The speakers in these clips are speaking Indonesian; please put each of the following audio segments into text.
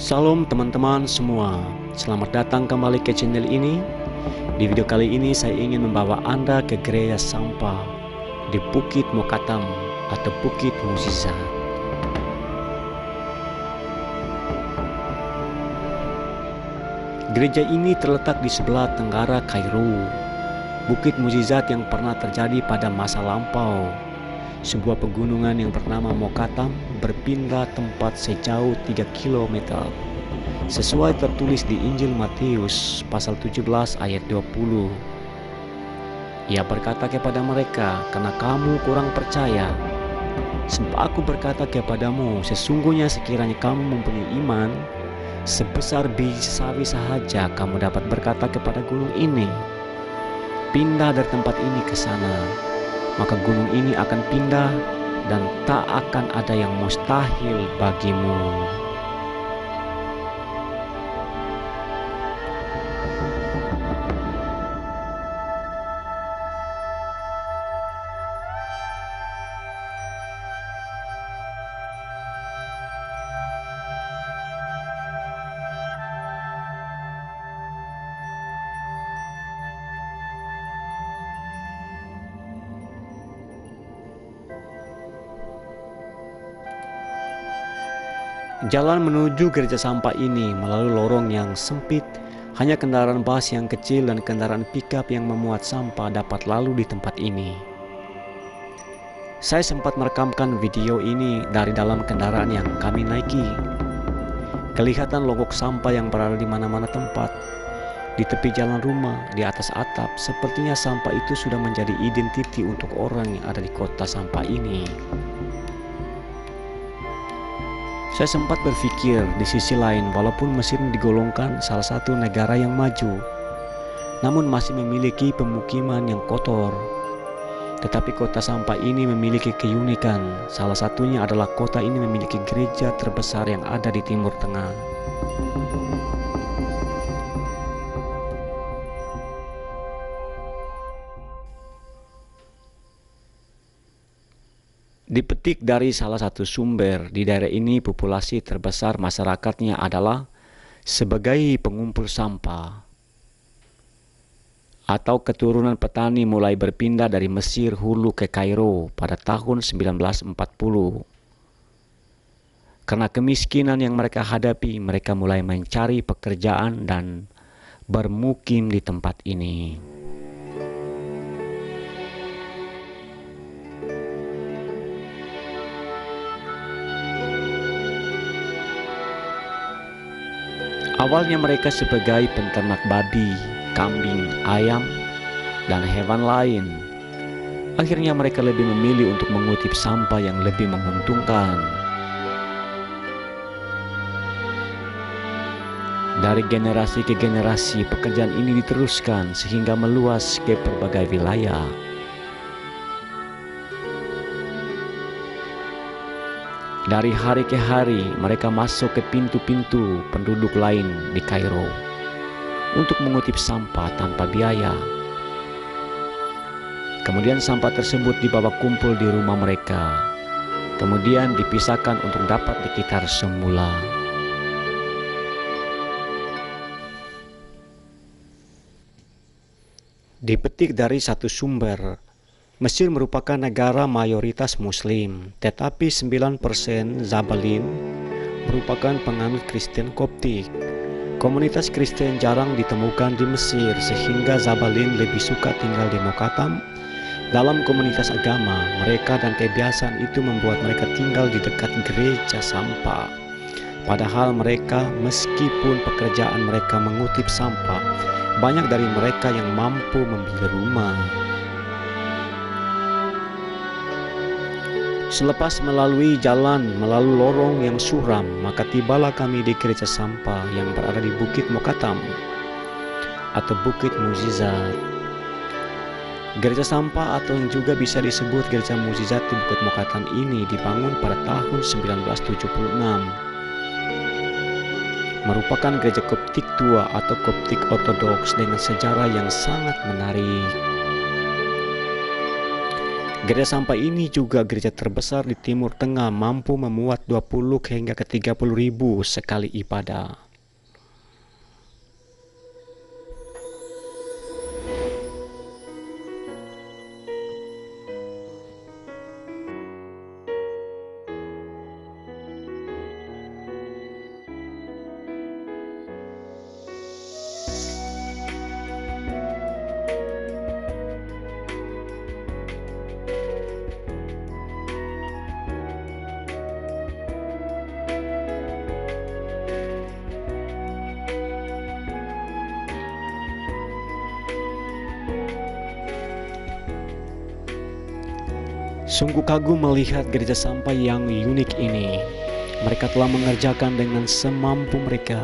Salam teman-teman semua, selamat datang kembali ke channel ini. Di video kali ini saya ingin membawa Anda ke gereja sampah di Bukit Mokatam atau Bukit Mukjizat. Gereja ini terletak di sebelah tenggara Kairo. Bukit Mukjizat yang pernah terjadi pada masa lampau. Sebuah pegunungan yang bernama Mokatam berpindah tempat sejauh 3 km. Sesuai tertulis di Injil Matius pasal 17 ayat 20. Ia berkata kepada mereka, "Karena kamu kurang percaya. Sebab aku berkata kepadamu, sesungguhnya sekiranya kamu mempunyai iman sebesar biji sawi sahaja, kamu dapat berkata kepada gunung ini, pindah dari tempat ini ke sana. Maka gunung ini akan pindah dan tak akan ada yang mustahil bagimu." Jalan menuju gereja sampah ini melalui lorong yang sempit. Hanya kendaraan bus yang kecil dan kendaraan pickup yang memuat sampah dapat lalu di tempat ini. Saya sempat merekamkan video ini dari dalam kendaraan yang kami naiki. Kelihatan logok sampah yang berada di mana-mana tempat. Di tepi jalan rumah, di atas atap, sepertinya sampah itu sudah menjadi identiti untuk orang yang ada di kota sampah ini. Saya sempat berpikir di sisi lain, walaupun Mesir digolongkan salah satu negara yang maju, namun masih memiliki pemukiman yang kotor. Tetapi kota sampah ini memiliki keunikan. Salah satunya adalah kota ini memiliki gereja terbesar yang ada di Timur Tengah. Dipetik dari salah satu sumber, di daerah ini populasi terbesar masyarakatnya adalah sebagai pengumpul sampah atau keturunan petani mulai berpindah dari Mesir hulu ke Kairo pada tahun 1940. Karena kemiskinan yang mereka hadapi, mereka mulai mencari pekerjaan dan bermukim di tempat ini. Awalnya mereka sebagai peternak babi, kambing, ayam, dan hewan lain. Akhirnya mereka lebih memilih untuk mengutip sampah yang lebih menguntungkan. Dari generasi ke generasi, pekerjaan ini diteruskan sehingga meluas ke berbagai wilayah. Dari hari ke hari, mereka masuk ke pintu-pintu penduduk lain di Kairo untuk mengutip sampah tanpa biaya. Kemudian sampah tersebut dibawa kumpul di rumah mereka, kemudian dipisahkan untuk dapat dikitar semula. Dipetik dari satu sumber, Mesir merupakan negara mayoritas Muslim, tetapi 9% Zabalin merupakan penganut Kristen Koptik. Komunitas Kristen jarang ditemukan di Mesir, sehingga Zabalin lebih suka tinggal di Mokatam. Dalam komunitas agama, mereka dan kebiasaan itu membuat mereka tinggal di dekat gereja sampah. Padahal mereka, meskipun pekerjaan mereka mengutip sampah, banyak dari mereka yang mampu membeli rumah. Selepas melalui jalan, melalui lorong yang suram, maka tibalah kami di gereja sampah yang berada di Bukit Mokatam atau Bukit Mukjizat. Gereja sampah atau yang juga bisa disebut gereja mukjizat di Bukit Mokatam ini dibangun pada tahun 1976. Merupakan gereja Koptik tua atau Koptik Ortodoks dengan sejarah yang sangat menarik. Gereja Sampah ini juga gereja terbesar di Timur Tengah, mampu memuat 20 hingga ke 30 ribu sekali ibadah. Sungguh kagum melihat gereja sampah yang unik ini. Mereka telah mengerjakan dengan semampu mereka,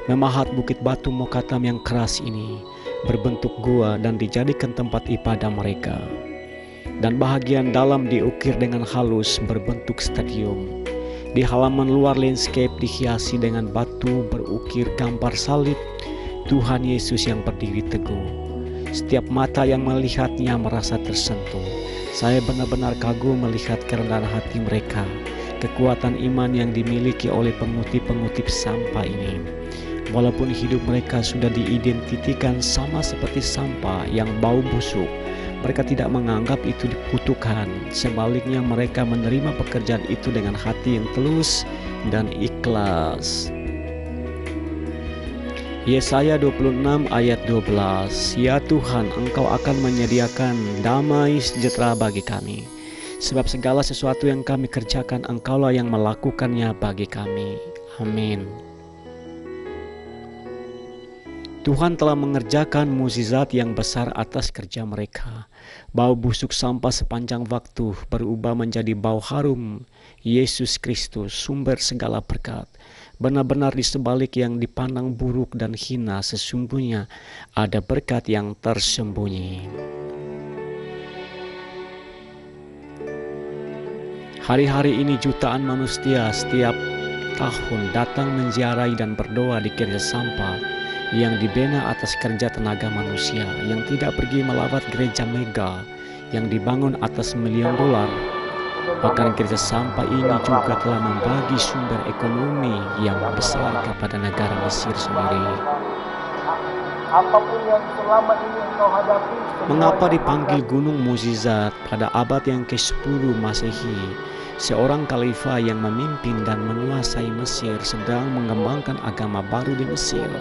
memahat bukit batu Mokatam yang keras ini, berbentuk gua dan dijadikan tempat ibadah mereka. Dan bahagian dalam diukir dengan halus berbentuk stadium. Di halaman luar landscape dihiasi dengan batu berukir gambar salib Tuhan Yesus yang berdiri teguh. Setiap mata yang melihatnya merasa tersentuh. Saya benar-benar kagum melihat kerendahan hati mereka, kekuatan iman yang dimiliki oleh pengutip-pengutip sampah ini. Walaupun hidup mereka sudah diidentikan sama seperti sampah yang bau busuk, mereka tidak menganggap itu dikutukan. Sebaliknya mereka menerima pekerjaan itu dengan hati yang tulus dan ikhlas. Yesaya 26 ayat 12. Ya Tuhan, Engkau akan menyediakan damai sejahtera bagi kami. Sebab segala sesuatu yang kami kerjakan, Engkaulah yang melakukannya bagi kami. Amin. Tuhan telah mengerjakan mukjizat yang besar atas kerja mereka. Bau busuk sampah sepanjang waktu berubah menjadi bau harum Yesus Kristus, sumber segala berkat. Benar-benar di sebalik yang dipandang buruk dan hina, sesungguhnya ada berkat yang tersembunyi. Hari-hari ini jutaan manusia setiap tahun datang menziarahi dan berdoa di gereja sampah yang dibina atas kerja tenaga manusia, yang tidak pergi melawat gereja mega yang dibangun atas $1.000.000. Bahkan gereja sampah ini juga telah membagi sumber ekonomi yang besar kepada negara Mesir sendiri. Mengapa dipanggil Gunung Mukjizat? Pada abad yang ke-10 Masehi, seorang khalifah yang memimpin dan menguasai Mesir sedang mengembangkan agama baru di Mesir.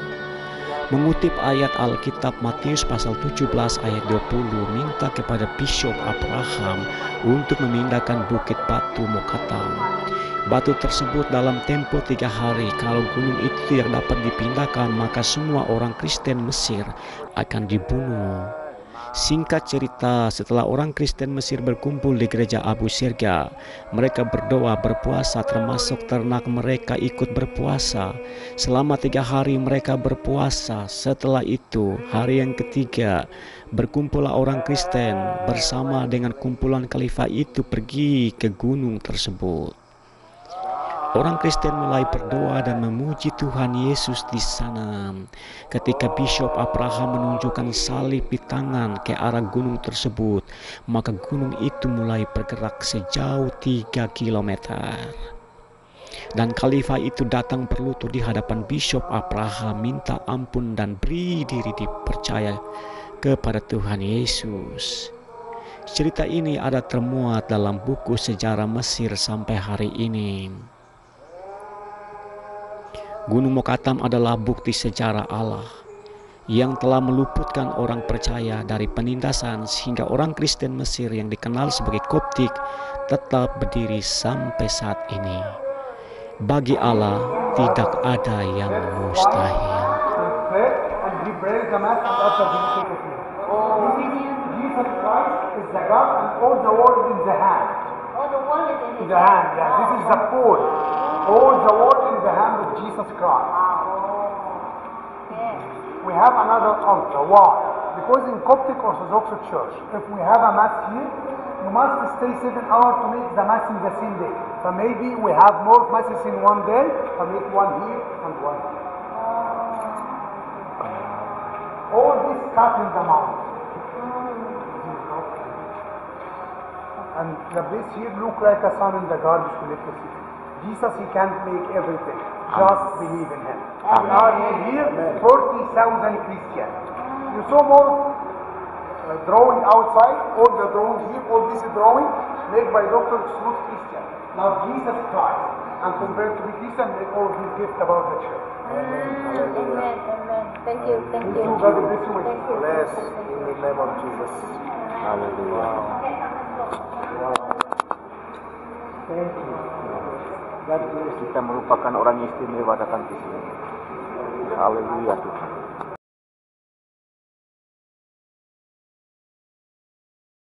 Mengutip ayat Alkitab Matius pasal 17 ayat 20, minta kepada Bishop Abraham untuk memindahkan bukit batu Mokatam. Batu tersebut dalam tempo 3 hari, kalau gunung itu tidak dapat dipindahkan, maka semua orang Kristen Mesir akan dibunuh. Singkat cerita, setelah orang Kristen Mesir berkumpul di gereja Abu Sirga, mereka berdoa, berpuasa, termasuk ternak mereka ikut berpuasa. Selama 3 hari mereka berpuasa. Setelah itu, hari yang ketiga, berkumpullah orang Kristen bersama dengan kumpulan khalifah itu pergi ke gunung tersebut. Orang Kristen mulai berdoa dan memuji Tuhan Yesus di sana. Ketika Bishop Abraham menunjukkan salib di tangan ke arah gunung tersebut, maka gunung itu mulai bergerak sejauh 3 kilometer. Dan khalifah itu datang berlutut di hadapan Bishop Abraham, minta ampun dan beri diri dipercaya kepada Tuhan Yesus. Cerita ini ada termuat dalam buku sejarah Mesir sampai hari ini. Gunung Mokatam adalah bukti sejarah Allah yang telah meluputkan orang percaya dari penindasan, sehingga orang Kristen Mesir yang dikenal sebagai Koptik tetap berdiri sampai saat ini. Bagi Allah tidak ada yang mustahil. All the world in the hand of Jesus Christ. We have another altar. Why? Because in Coptic Orthodox Church, if we have a mass here, you must stay 7 hours to make the mass in the same day. So maybe we have more masses in one day, so make one here and one here. All this cut in the mountain. And the place here look like a sun in the garbage collector city. Jesus, he can't make everything. Just believe in him. We are here 40,000 Christians. You saw more drawing outside, all the drawing here, all this drawing made by Dr. Smooth Christian. Now Jesus Christ. And compared to be Christian, make all these gifts about the church. Amen. Amen. Thank you. Thank you. God bless you. Thank you. Bless in the name of Jesus. Haleluya. Thank you. Kita merupakan orang istimewa datang ke sini. Haleluya Tuhan.